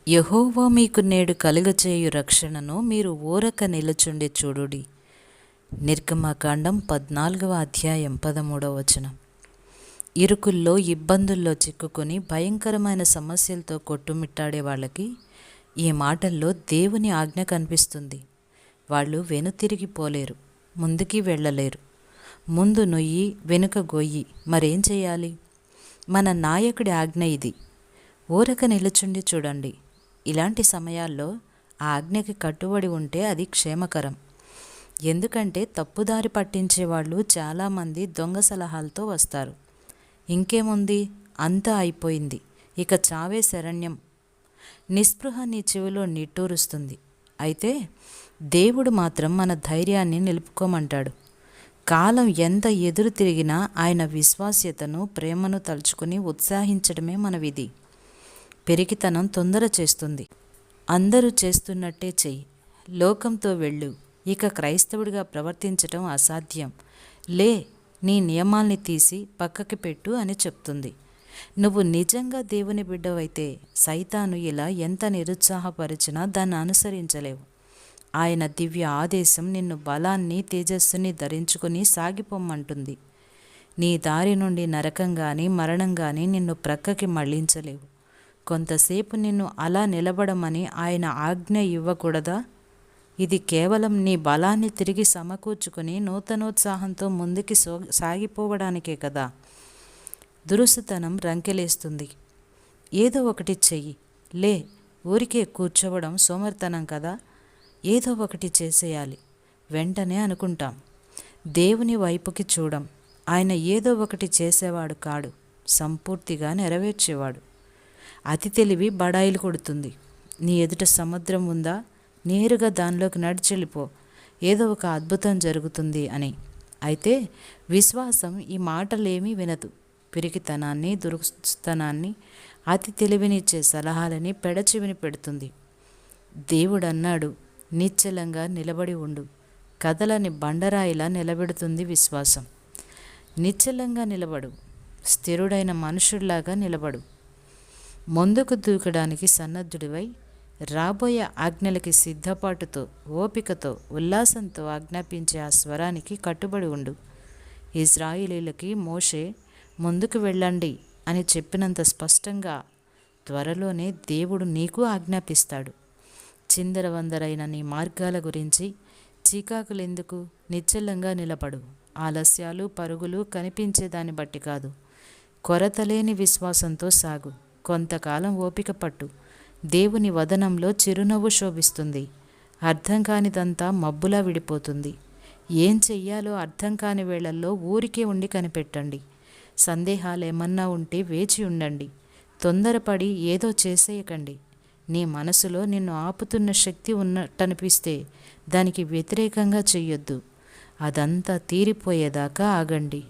యెహోవా మీకు నేడు కలుగచేయు రక్షణను మీరు ఊరక నిలుచుండి చూడుడి. నిర్గమకాండం 14వ అధ్యాయం 13వ వచనం. ఇరుకుల్లో ఇబ్బందుల్లో చిక్కుకొని భయంకరమైన సమస్యలతో కొట్టుమిట్టాడే వాళ్ళకి ఈ మాటల్లో దేవుని ఆజ్ఞ కనిపిస్తుంది. వాళ్ళు వెనుతిరిగిపోలేరు, ముందుకి వెళ్ళలేరు. ముందు నొయ్యి వెనుక గొయ్యి, మరేం చేయాలి? మన నాయకుడి ఆజ్ఞ ఇది, ఊరక నిలుచుండి చూడండి. ఇలాంటి సమయాల్లో ఆ ఆజ్ఞకి కట్టుబడి ఉంటే అది క్షేమకరం. ఎందుకంటే తప్పుదారి పట్టించే వాళ్ళు చాలామంది దొంగ సలహాలతో వస్తారు. ఇంకేముంది, అంతా అయిపోయింది, ఇక చావే శరణ్యం, నిస్పృహ నీ చెవిలో నిట్టూరుస్తుంది. అయితే దేవుడు మాత్రం మన ధైర్యాన్ని నిలుపుకోమంటాడు. కాలం ఎంత ఎదురు తిరిగినా ఆయన విశ్వాస్యతను, ప్రేమను తలుచుకుని ఉత్సాహించడమే మన విధి. పెరిగితనం తొందర చేస్తుంది. అందరూ చేస్తున్నట్టే చెయ్యి, లోకంతో వెళ్ళు, ఇక క్రైస్తవుడిగా ప్రవర్తించటం అసాధ్యం, లే, నీ నియమాల్ని తీసి పక్కకి పెట్టు అని చెప్తుంది. నువ్వు నిజంగా దేవుని బిడ్డవైతే సైతాను ఇలా ఎంత నిరుత్సాహపరిచినా దాన్ని అనుసరించలేవు. ఆయన దివ్య ఆదేశం నిన్ను బలాన్ని, తేజస్సుని ధరించుకుని సాగిపోమ్మంటుంది. నీ దారి నుండి నరకం కానీ మరణం కానీ నిన్ను ప్రక్కకి మళ్లించలేవు. కొంతసేపు నిన్ను అలా నిలబడమని ఆయన ఆజ్ఞ ఇవ్వకూడదా? ఇది కేవలం నీ బలాన్ని తిరిగి సమకూర్చుకుని నూతనోత్సాహంతో ముందుకి సాగిపోవడానికే కదా. దురుసుతనం రంకెలేస్తుంది. ఏదో ఒకటి చెయ్యి, లే, ఊరికే కూర్చోవడం సోమరితనం కదా. ఏదో ఒకటి చేసేయాలి వెంటనే అనుకుంటాం. దేవుని వైపుకి చూడం. ఆయన ఏదో ఒకటి చేసేవాడు కాడు, సంపూర్తిగా నెరవేర్చేవాడు. అతి తెలివి బడాయిలు కొడుతుంది. నీ ఎదుట సముద్రం ఉందా, నేరుగా దానిలోకి నడిచెళ్ళిపో, ఏదో ఒక అద్భుతం జరుగుతుంది అని. అయితే విశ్వాసం ఈ మాటలేమీ వినదు. పిరికితనాన్ని, దురుస్తనాన్ని, అతి తెలివినిచ్చే సలహాలని పెడచెవిని పెడుతుంది. దేవుడన్నాడు, నిశ్చలంగా నిలబడి ఉండు. కదలని బండరాయిలా నిలబెడుతుంది విశ్వాసం. నిశ్చలంగా నిలబడు, స్థిరుడైన మనుషుల్లాగా నిలబడు. ముందుకు దూకడానికి సన్నద్ధుడివై రాబోయే ఆజ్ఞలకి సిద్ధపాటుతో, ఓపికతో, ఉల్లాసంతో ఆజ్ఞాపించే ఆ స్వరానికి కట్టుబడి ఉండు. ఇశ్రాయేలీయులకి మోషే ముందుకు వెళ్ళండి అని చెప్పినంత స్పష్టంగా త్వరలోనే దేవుడు నీకు ఆజ్ఞాపిస్తాడు. చిందరవందరైన నీ మార్గాల గురించి చీకాకులెందుకు? నిశ్చలంగా నిలబడు. ఆలస్యాలు, పరుగులు కనిపించేదాన్ని బట్టి కాదు, కొరతలేని విశ్వాసంతో సాగు. కొంతకాలం ఓపిక పట్టు. దేవుని వదనంలో చిరునవ్వు శోభిస్తుంది. అర్థం కానిదంతా మబ్బులా విడిపోతుంది. ఏం చెయ్యాలో అర్థం కాని వేళల్లో ఊరికే ఉండి కనిపెట్టండి. సందేహాలు ఏమన్నా ఉంటే వేచి ఉండండి. తొందరపడి ఏదో చేసేయకండి. నీ మనసులో నిన్ను ఆపుతున్న శక్తి ఉన్నట్టనిపిస్తే దానికి వ్యతిరేకంగా చెయ్యొద్దు. అదంతా తీరిపోయేదాకా ఆగండి.